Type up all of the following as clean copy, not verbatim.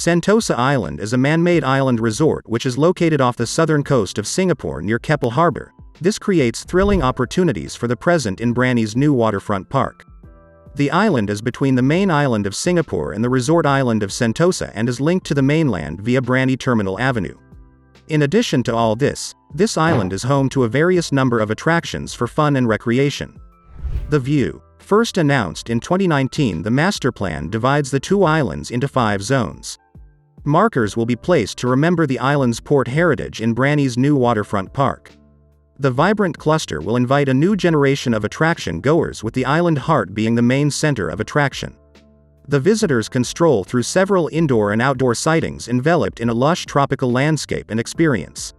Sentosa Island is a man-made island resort which is located off the southern coast of Singapore near Keppel Harbour. This creates thrilling opportunities for the present in Brani's new waterfront park. The island is between the main island of Singapore and the resort island of Sentosa and is linked to the mainland via Brani Terminal Avenue. In addition to all this, this island is home to a various number of attractions for fun and recreation. The View. First announced in 2019, the master plan divides the two islands into 5 zones. Markers will be placed to remember the island's port heritage in Brani's new waterfront park. The vibrant cluster will invite a new generation of attraction goers, with the island heart being the main center of attraction. The visitors can stroll through several indoor and outdoor sightings enveloped in a lush tropical landscape and experience.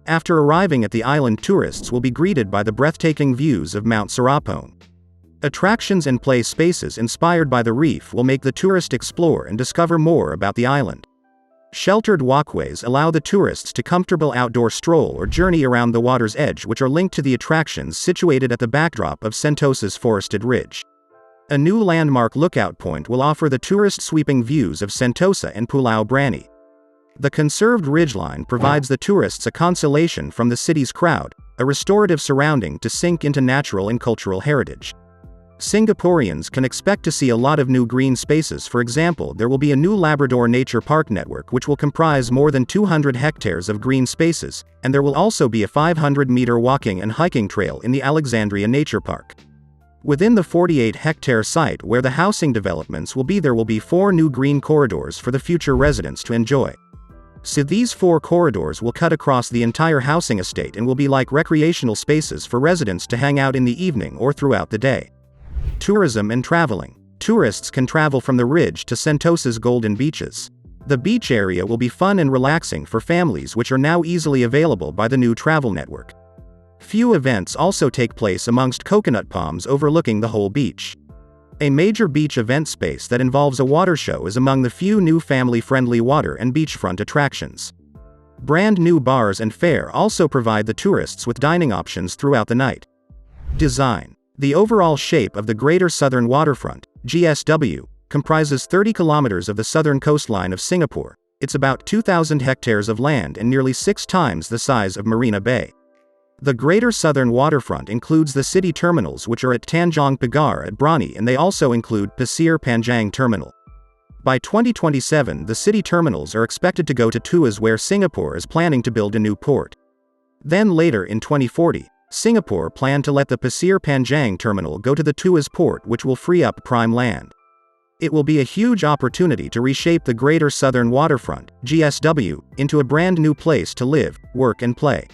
After arriving at the island, tourists will be greeted by the breathtaking views of Mount Serapong. Attractions and play spaces inspired by the reef will make the tourist explore and discover more about the island. Sheltered walkways allow the tourists to comfortable outdoor stroll or journey around the water's edge, which are linked to the attractions situated at the backdrop of Sentosa's forested ridge. A new landmark lookout point will offer the tourist sweeping views of Sentosa and Pulau Brani. The conserved ridgeline provides the tourists a consolation from the city's crowd, a restorative surrounding to sink into natural and cultural heritage. Singaporeans can expect to see a lot of new green spaces. For example, there will be a new Labrador Nature Park network which will comprise more than 200 hectares of green spaces, and there will also be a 500-meter walking and hiking trail in the Alexandria Nature Park. Within the 48-hectare site where the housing developments will be, there will be 4 new green corridors for the future residents to enjoy. So these 4 corridors will cut across the entire housing estate and will be like recreational spaces for residents to hang out in the evening or throughout the day. Tourism and traveling. Tourists can travel from the ridge to Sentosa's golden beaches. The beach area will be fun and relaxing for families, which are now easily available by the new travel network. Few events also take place amongst coconut palms overlooking the whole beach. A major beach event space that involves a water show is among the few new family-friendly water and beachfront attractions. Brand new bars and fare also provide the tourists with dining options throughout the night. Design. The overall shape of the Greater Southern Waterfront, GSW, comprises 30 kilometers of the southern coastline of Singapore. It's about 2,000 hectares of land and nearly 6 times the size of Marina Bay. The Greater Southern Waterfront includes the city terminals, which are at Tanjong Pagar at Brani, and they also include Pasir Panjang Terminal. By 2027, the city terminals are expected to go to Tuas, where Singapore is planning to build a new port. Then later in 2040, Singapore planned to let the Pasir Panjang terminal go to the Tuas port, which will free up prime land. It will be a huge opportunity to reshape the Greater Southern Waterfront, GSW, into a brand new place to live, work and play.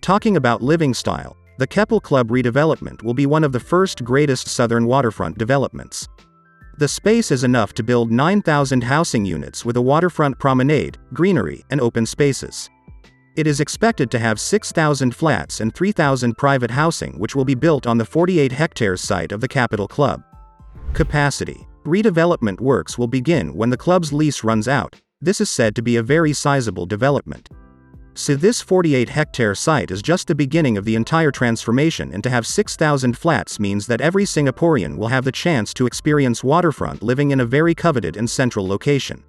Talking about living style, the Keppel Club redevelopment will be one of the first greatest southern waterfront developments. The space is enough to build 9,000 housing units with a waterfront promenade, greenery, and open spaces. It is expected to have 6,000 flats and 3,000 private housing, which will be built on the 48 hectares site of the Capital Club. Capacity. Redevelopment works will begin when the club's lease runs out. This is said to be a very sizable development. So this 48-hectare site is just the beginning of the entire transformation, and to have 6,000 flats means that every Singaporean will have the chance to experience waterfront living in a very coveted and central location.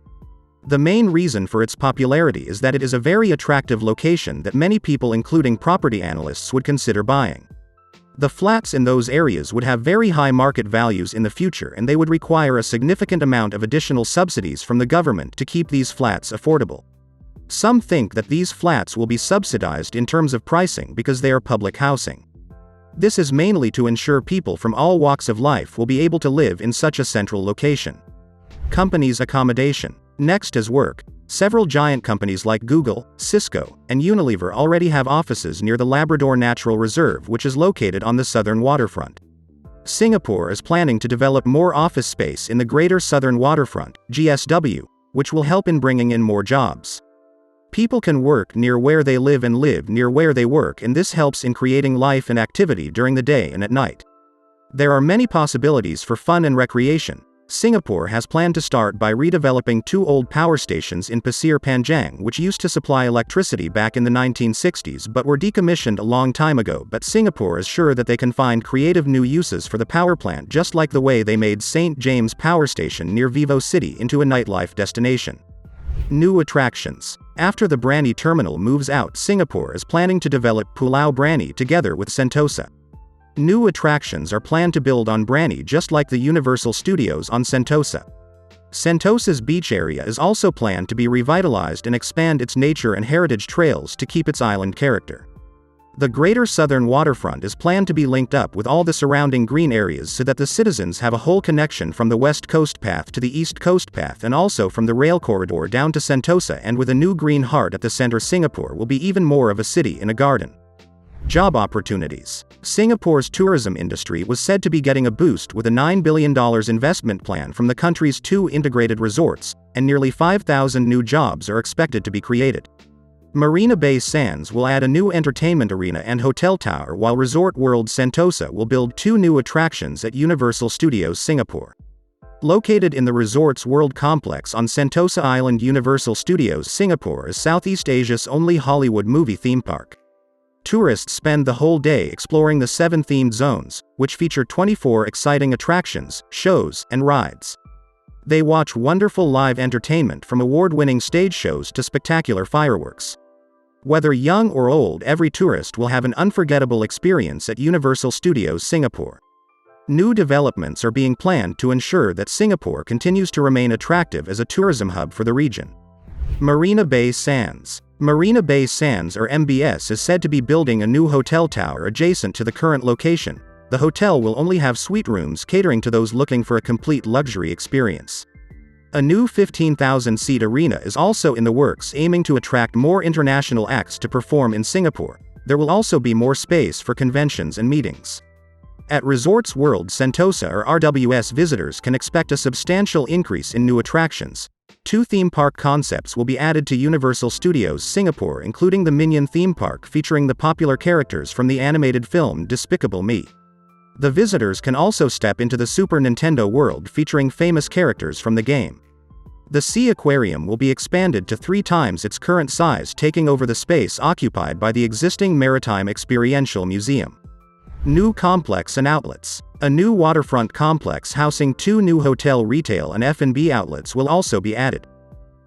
The main reason for its popularity is that it is a very attractive location that many people, including property analysts, would consider buying. The flats in those areas would have very high market values in the future, and they would require a significant amount of additional subsidies from the government to keep these flats affordable. Some think that these flats will be subsidized in terms of pricing because they are public housing. This is mainly to ensure people from all walks of life will be able to live in such a central location. Companies' accommodation. Next is work. Several giant companies like Google, Cisco, and Unilever already have offices near the Labrador Natural Reserve, which is located on the southern waterfront. Singapore is planning to develop more office space in the Greater Southern Waterfront, GSW, which will help in bringing in more jobs. People can work near where they live and live near where they work, and this helps in creating life and activity during the day and at night. There are many possibilities for fun and recreation. Singapore has planned to start by redeveloping 2 old power stations in Pasir Panjang, which used to supply electricity back in the 1960s but were decommissioned a long time ago. But Singapore is sure that they can find creative new uses for the power plant, just like the way they made St. James Power Station near Vivo City into a nightlife destination. New attractions. After the Brani terminal moves out, Singapore is planning to develop Pulau Brani together with Sentosa. New attractions are planned to build on Brani just like the Universal Studios on Sentosa. Sentosa's beach area is also planned to be revitalized and expand its nature and heritage trails to keep its island character. The Greater Southern Waterfront is planned to be linked up with all the surrounding green areas so that the citizens have a whole connection from the West Coast Path to the East Coast Path and also from the rail corridor down to Sentosa, and with a new green heart at the center, Singapore will be even more of a city in a garden. Job opportunities. Singapore's tourism industry was said to be getting a boost with a $9 billion investment plan from the country's 2 integrated resorts, and nearly 5,000 new jobs are expected to be created. Marina Bay Sands will add a new entertainment arena and hotel tower, while Resort World Sentosa will build 2 new attractions at Universal Studios Singapore. Located in the Resorts World complex on Sentosa Island, Universal Studios Singapore is Southeast Asia's only Hollywood movie theme park. Tourists spend the whole day exploring the 7 themed zones, which feature 24 exciting attractions, shows, and rides. They watch wonderful live entertainment from award-winning stage shows to spectacular fireworks. Whether young or old, every tourist will have an unforgettable experience at Universal Studios Singapore. New developments are being planned to ensure that Singapore continues to remain attractive as a tourism hub for the region. Marina Bay Sands. Marina Bay Sands, or MBS, is said to be building a new hotel tower adjacent to the current location. The hotel will only have suite rooms catering to those looking for a complete luxury experience. A new 15,000-seat arena is also in the works, aiming to attract more international acts to perform in Singapore. There will also be more space for conventions and meetings. At Resorts World Sentosa, or RWS, visitors can expect a substantial increase in new attractions. 2 theme park concepts will be added to Universal Studios Singapore, including the Minion theme park featuring the popular characters from the animated film Despicable Me. The visitors can also step into the Super Nintendo world featuring famous characters from the game. The Sea Aquarium will be expanded to 3 times its current size, taking over the space occupied by the existing Maritime Experiential Museum. New complex and outlets. A new waterfront complex housing 2 new hotel, retail, and F&B outlets will also be added.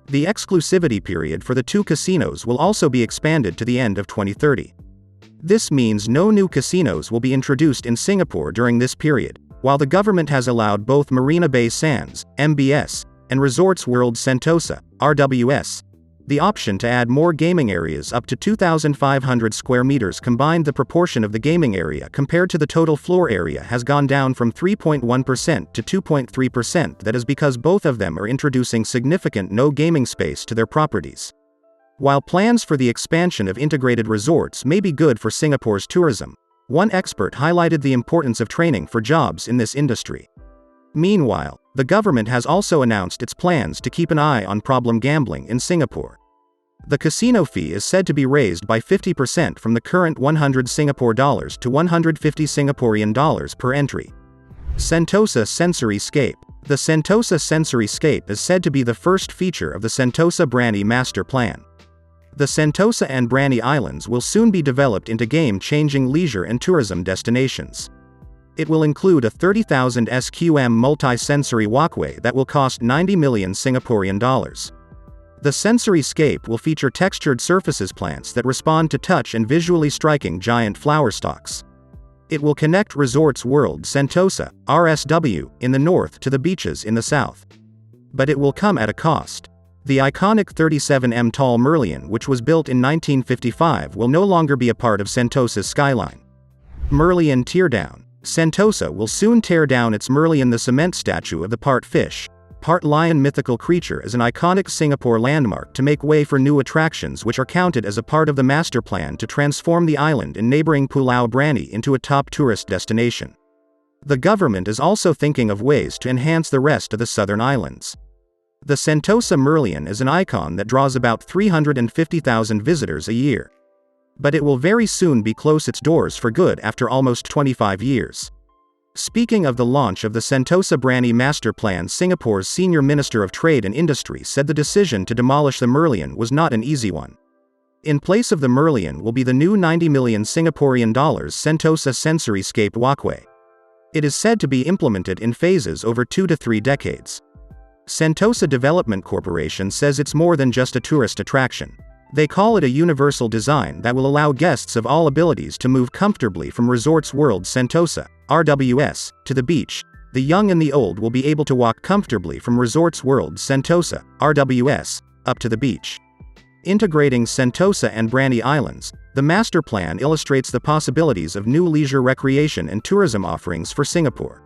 The exclusivity period for the 2 casinos will also be expanded to the end of 2030. This means no new casinos will be introduced in Singapore during this period, while the government has allowed both Marina Bay Sands, MBS, and Resorts World Sentosa, RWS, the option to add more gaming areas up to 2,500 square meters. Combined, the proportion of the gaming area compared to the total floor area has gone down from 3.1% to 2.3%. That is because both of them are introducing significant no gaming space to their properties. While plans for the expansion of integrated resorts may be good for Singapore's tourism, one expert highlighted the importance of training for jobs in this industry. Meanwhile, the government has also announced its plans to keep an eye on problem gambling in Singapore. The casino fee is said to be raised by 50% from the current 100 Singapore dollars to 150 Singaporean dollars per entry. Sentosa Sensoryscape. The Sentosa Sensoryscape is said to be the first feature of the Sentosa Brani master plan. The Sentosa and Brani Islands will soon be developed into game-changing leisure and tourism destinations. It will include a 30,000 SQM multi-sensory walkway that will cost 90 million Singaporean dollars. The Sensoryscape will feature textured surfaces, plants that respond to touch, and visually striking giant flower stalks. It will connect Resorts World Sentosa, RSW, in the north to the beaches in the south. But it will come at a cost. The iconic 37m tall Merlion, which was built in 1955, will no longer be a part of Sentosa's skyline. Merlion teardown. Sentosa will soon tear down its Merlion, the cement statue of the part fish, part lion mythical creature, as an iconic Singapore landmark, to make way for new attractions which are counted as a part of the master plan to transform the island and neighboring Pulau Brani into a top tourist destination. The government is also thinking of ways to enhance the rest of the southern islands. The Sentosa Merlion is an icon that draws about 350,000 visitors a year. But it will very soon be close its doors for good after almost 25 years. Speaking of the launch of the Sentosa Brani Master Plan, Singapore's Senior Minister of Trade and Industry said the decision to demolish the Merlion was not an easy one. In place of the Merlion will be the new 90 million Singaporean dollars Sentosa Sensoryscape walkway. It is said to be implemented in phases over 2 to 3 decades. Sentosa Development Corporation says it's more than just a tourist attraction. They call it a universal design that will allow guests of all abilities to move comfortably from Resorts World Sentosa, RWS, to the beach. The young and the old will be able to walk comfortably from Resorts World Sentosa, RWS, up to the beach. Integrating Sentosa and Brani Islands, the master plan illustrates the possibilities of new leisure recreation and tourism offerings for Singapore.